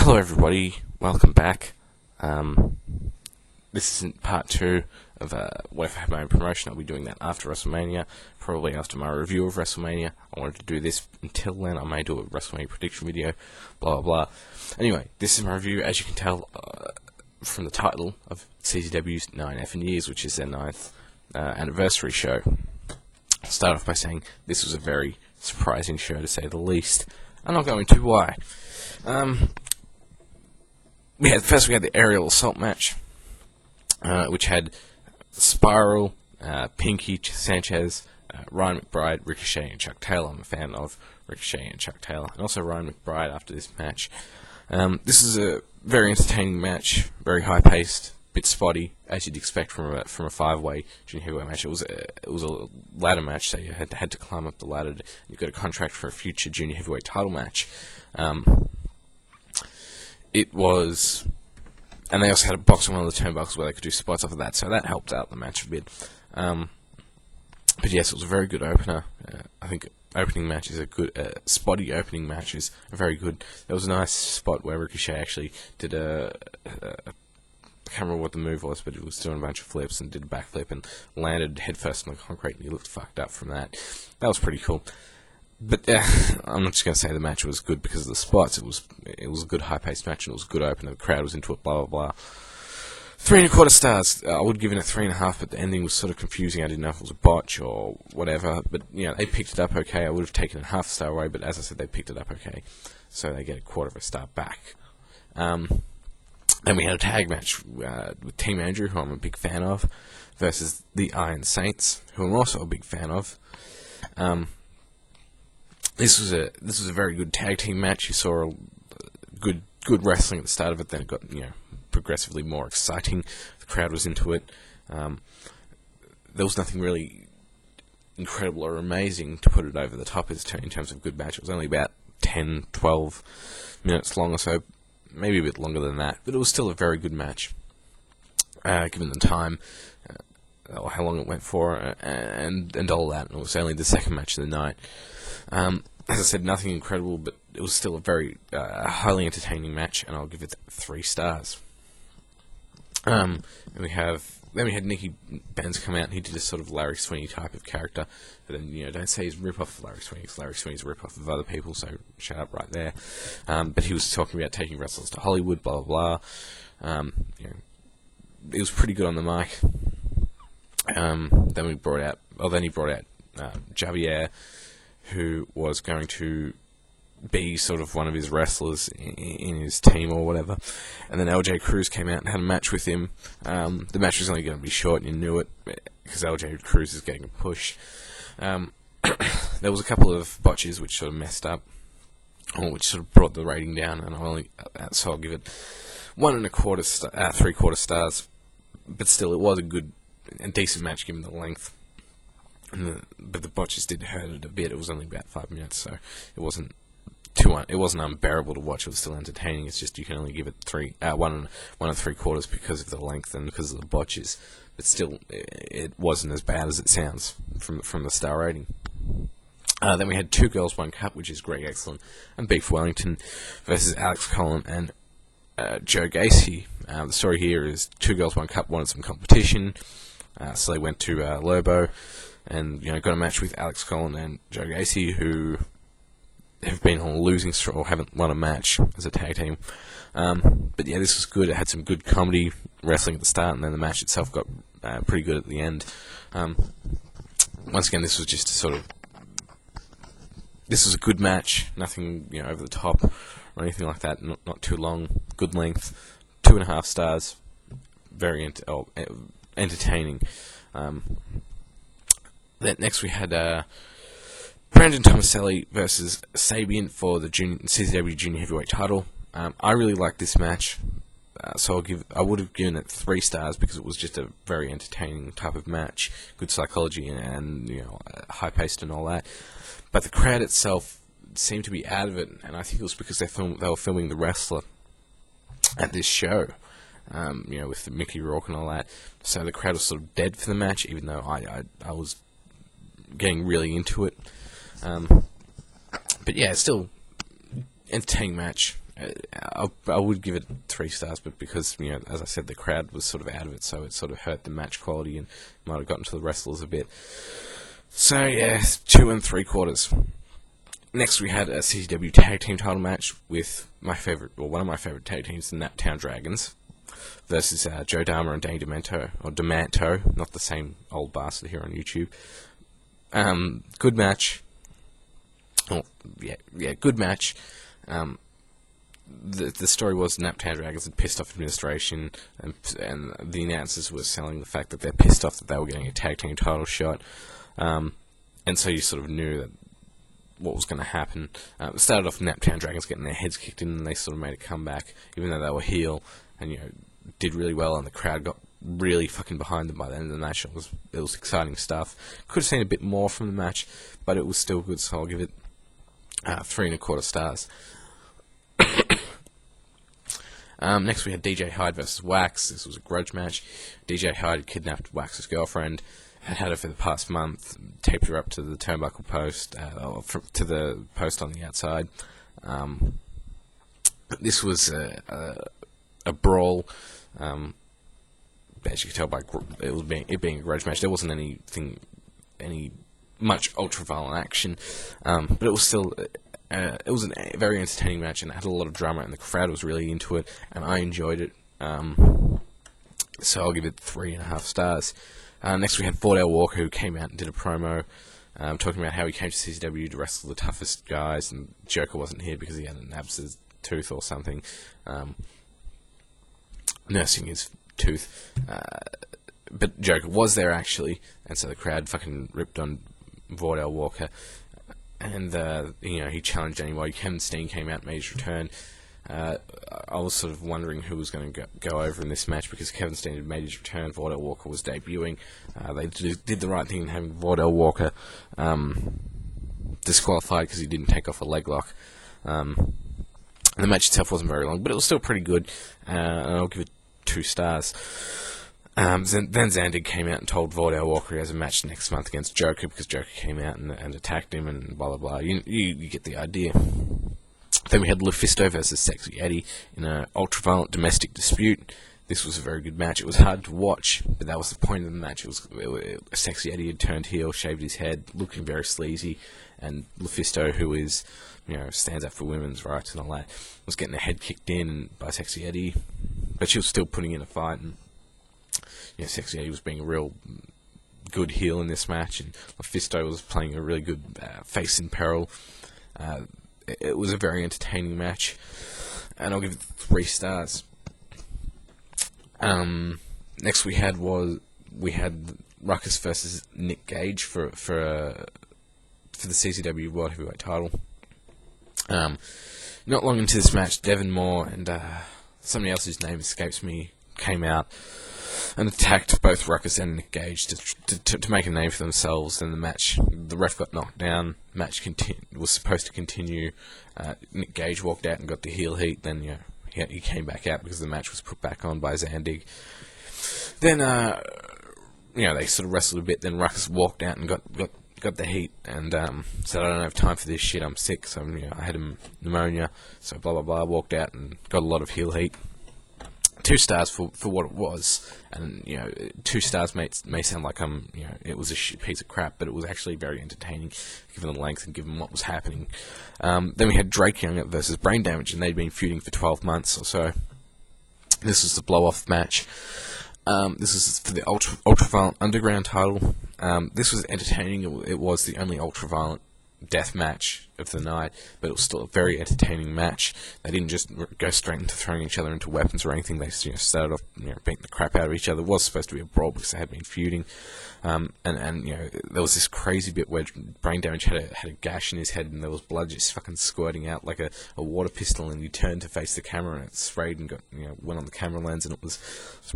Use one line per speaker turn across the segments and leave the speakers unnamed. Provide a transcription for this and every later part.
Hello everybody, welcome back. This isn't part 2 of what if I had my own promotion. I'll be doing that after WrestleMania, probably after my review of WrestleMania. I wanted to do this until then. I may do a WrestleMania prediction video, blah blah blah. Anyway, this is my review, as you can tell from the title of CZW's 9 effing years, which is their 9th anniversary show. I'll start off by saying this was a very surprising show, to say the least. I'm not going to why. First we had the aerial assault match, which had Spyral, Pinkie, Sanchez, Ryan McBride, Ricochet, and Chuck Taylor. I'm a fan of Ricochet and Chuck Taylor, and also Ryan McBride after this match. This is a very entertaining match, very high-paced, bit spotty, as you'd expect from a 5-way junior heavyweight match. It was a ladder match, so you had to climb up the ladder. You got a contract for a future junior heavyweight title match. It was, and they also had a box on one of the turnbuckles where they could do spots off of that, so that helped out the match a bit. But yes, it was a very good opener. I think opening matches are good. Spotty opening matches are very good. There was a nice spot where Ricochet actually did I can't remember what the move was, but it was doing a bunch of flips and did a backflip and landed headfirst on the concrete, and he looked fucked up from that. That was pretty cool. But I'm not just going to say the match was good because of the spots. It was a good high-paced match, and it was a good opener. The crowd was into it, blah, blah, blah. 3.25 stars. I would give it a 3.5, but the ending was sort of confusing. I didn't know if it was a botch or whatever. But, you know, they picked it up okay. I would have taken a half star away, but as I said, they picked it up okay. So they get a 1/4 star back. Then we had a tag match with Team Andrew, who I'm a big fan of, versus the Iron Saints, who I'm also a big fan of. This was a very good tag team match. You saw good wrestling at the start of it. Then it got progressively more exciting. The crowd was into it. There was nothing really incredible or amazing to put it over the top in terms of good match. It was only about 10-12 minutes long or so, maybe a bit longer than that, but it was still a very good match, given the time, or how long it went for, and all that. And it was only the second match of the night. As I said, nothing incredible, but it was still a very highly entertaining match, and I'll give it 3 stars. And then we had Nicky Benz come out, and he did a sort of Larry Sweeney type of character. But then, don't say he's a rip-off of Larry Sweeney, because Larry Sweeney's a rip-off of other people, so shut up right there. But he was talking about taking wrestlers to Hollywood, blah, blah, blah. It was pretty good on the mic. Then he brought out Javi Air, who was going to be sort of one of his wrestlers in his team or whatever. And then LJ Cruz came out and had a match with him. The match was only going to be short, and you knew it, because LJ Cruz is getting a push. There was a couple of botches which sort of messed up, or which sort of brought the rating down, and so I'll give it 3/4 stars. But still, it was a good and decent match given the length. But the botches did hurt it a bit. It was only about 5 minutes, so it wasn't unbearable to watch. It was still entertaining. It's just you can only give it 1 3/4 because of the length and because of the botches. But still, it wasn't as bad as it sounds from the star rating. Then we had 2 Girls 1 Cup, which is Greg Excellent and Beef Wellington versus Alex Collin and Joe Gacy. The story here is 2 Girls 1 Cup wanted some competition, so they went to Lobo and got a match with Alex Collin and Joe Gacy, who have been on a losing streak or haven't won a match as a tag team. But yeah, this was good. It had some good comedy wrestling at the start, and then the match itself got pretty good at the end. Once again, this was just this was a good match. Nothing over the top or anything like that. Not too long. Good length. 2.5 stars. Very entertaining. Then next we had Brandon Thomaselli versus Sabian for the CZW Junior Heavyweight title. I really liked this match, so I would have given it 3 stars because it was just a very entertaining type of match, good psychology and high paced and all that. But the crowd itself seemed to be out of it, and I think it was because they were filming the wrestler at this show, with Mickey Rourke and all that. So the crowd was sort of dead for the match, even though I was getting really into it. But yeah, still entertaining match. I would give it 3 stars, but because, you know, as I said, the crowd was sort of out of it, so it sort of hurt the match quality and might have gotten to the wrestlers a bit. So yeah, 2 3/4. Next, we had a CZW tag team title match with my favorite, or one of my favorite tag teams, the Naptown Dragons, versus Joe Dahmer and Danny Demanto, or Demanto, not the same old bastard here on YouTube. Good match. Oh, yeah, good match. The story was Naptown Dragons had pissed off administration, and the announcers were selling the fact that they're pissed off that they were getting a tag team title shot, and so you sort of knew that what was going to happen. It started off Naptown Dragons getting their heads kicked in, and they sort of made a comeback, even though they were heel, and, you know, did really well, and the crowd got really fucking behind them by the end of the match. It was exciting stuff. Could have seen a bit more from the match, but it was still good, so I'll give it 3 1/4 stars. Next we had DJ Hyde versus Wax. This was a grudge match. DJ Hyde kidnapped Wax's girlfriend, had her for the past month, taped her up to the turnbuckle post, to the post on the outside. This was a brawl. As you can tell by it being a grudge match, there wasn't any much ultra-violent action, but it was still... it was a very entertaining match, and it had a lot of drama, and the crowd was really into it, and I enjoyed it. So I'll give it 3.5 stars. Next we had Vordell Walker, who came out and did a promo, talking about how he came to CZW to wrestle the toughest guys, and Joker wasn't here because he had an abscessed tooth or something, nursing his tooth. But Joker was there actually, and so the crowd fucking ripped on Vordell Walker. And, you know, he challenged anyway. Kevin Steen came out and made his return. I was sort of wondering who was going to go over in this match, because Kevin Steen had made his return. Vordell Walker was debuting. They did the right thing in having Vordell Walker disqualified because he didn't take off a leg lock. And the match itself wasn't very long, but it was still pretty good. And I'll give it 2 stars. Then Zandig came out and told Vordell Walker he has a match next month against Joker, because Joker came out and attacked him and blah blah blah. You get the idea. Then we had LuFisto versus Sexxxy Eddy in an ultra-violent domestic dispute. This was a very good match. It was hard to watch, but that was the point of the match. Sexxxy Eddy had turned heel, shaved his head, looking very sleazy, and LuFisto, who is, you know, stands up for women's rights and all that, was getting her head kicked in by Sexxxy Eddy, but she was still putting in a fight. And you know, Sexxxy Eddy was being a real good heel in this match, and LuFisto was playing a really good face in peril. It was a very entertaining match, and I'll give it 3 stars. Next we had Ruckus versus Nick Gage for the CZW World Heavyweight title. Not long into this match, Devon Moore and somebody else whose name escapes me came out and attacked both Ruckus and Nick Gage to make a name for themselves. In the match, the ref got knocked down. Match was supposed to continue. Nick Gage walked out and got the heel heat. Then, you know, he came back out because the match was put back on by Zandig. Then, you know, they sort of wrestled a bit. Then Ruckus walked out and got the heat and said, "I don't have time for this shit. I'm sick. So, you know, I had pneumonia. So blah blah blah." Walked out and got a lot of heel heat. 2 stars for what it was, and, you know, 2 stars may sound like it was a shit piece of crap, but it was actually very entertaining, given the length and given what was happening. Then we had Drake Young versus Brain Damage, and they'd been feuding for 12 months or so. This was the blow-off match. This is for the Ultraviolent Underground title. This was entertaining. It was the only ultraviolent death match of the night, but it was still a very entertaining match. They didn't just go straight into throwing each other into weapons or anything. They, you know, started off, you know, beating the crap out of each other. It was supposed to be a brawl because they had been feuding, and you know, there was this crazy bit where Brain Damage had a gash in his head, and there was blood just fucking squirting out like a water pistol, and he turned to face the camera, and it sprayed and got, you know, went on the camera lens, and it was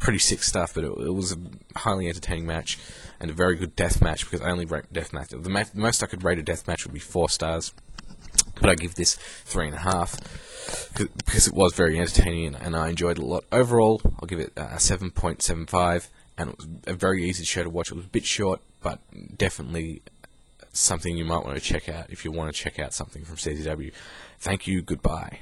pretty sick stuff. But it was a highly entertaining match and a very good death match, because I only rate death match. The most I could rate a death match would be 4 stars, but I give this 3.5 because it was very entertaining and I enjoyed it a lot. Overall, I'll give it a 7.75, and it was a very easy show to watch. It was a bit short, but definitely something you might want to check out if you want to check out something from CZW. Thank you, goodbye.